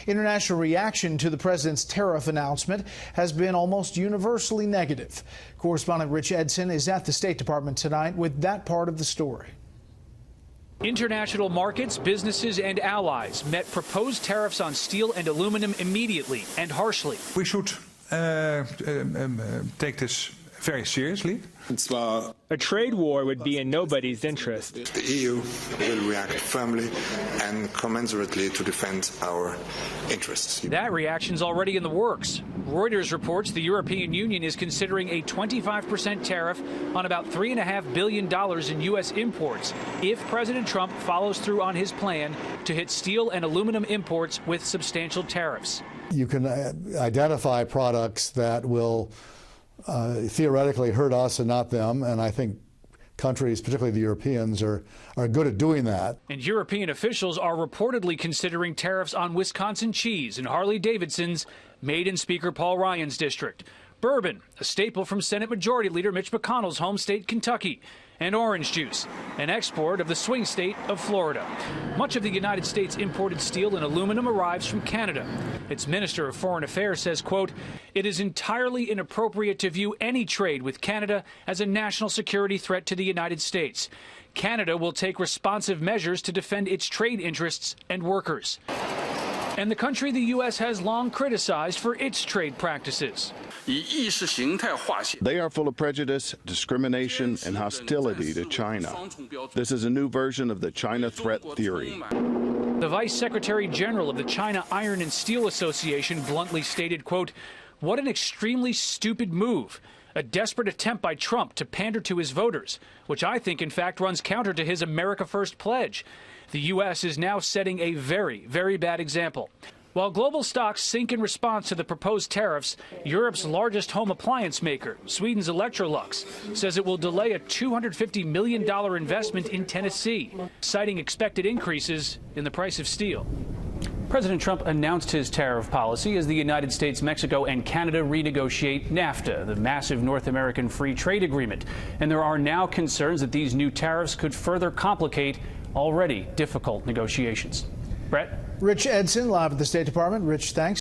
International reaction to the president's tariff announcement has been almost universally negative. Correspondent Rich Edson is at the State Department tonight with that part of the story. International markets, businesses, and allies met proposed tariffs on steel and aluminum immediately and harshly. We should take this very seriously. A trade war would be in nobody's interest. The EU will react firmly and commensurately to defend our interests. That reaction's already in the works. Reuters reports the European Union is considering a 25% tariff on about $3.5 billion in U.S. imports if President Trump follows through on his plan to hit steel and aluminum imports with substantial tariffs. You can identify products that will theoretically hurt us and not them, and I think countries, particularly the Europeans, are good at doing that. And European officials are reportedly considering tariffs on Wisconsin cheese and Harley-Davidsons made in Speaker Paul Ryan's district, bourbon, a staple from Senate Majority Leader Mitch McConnell's home state, Kentucky, and orange juice, an export of the swing state of Florida. Much of the United States imported steel and aluminum arrives from Canada. Its Minister of Foreign Affairs says, quote, "It is entirely inappropriate to view any trade with Canada as a national security threat to the United States. Canada will take responsive measures to defend its trade interests and workers." And the country the U.S. has long criticized for its trade practices. They are full of prejudice, discrimination, and hostility to China. This is a new version of the China threat theory. The Vice Secretary General of the China Iron and Steel Association bluntly stated, quote, "What an extremely stupid move. A desperate attempt by Trump to pander to his voters, which I think, in fact, runs counter to his America First pledge. The U.S. is now setting a very, very bad example." While global stocks sink in response to the proposed tariffs, Europe's largest home appliance maker, Sweden's Electrolux, says it will delay a $250 million investment in Tennessee, citing expected increases in the price of steel. President Trump announced his tariff policy as the United States, Mexico, and Canada renegotiate NAFTA, the massive North American free trade agreement. And there are now concerns that these new tariffs could further complicate already difficult negotiations. Brett? Rich Edson, live at the State Department. Rich, thanks.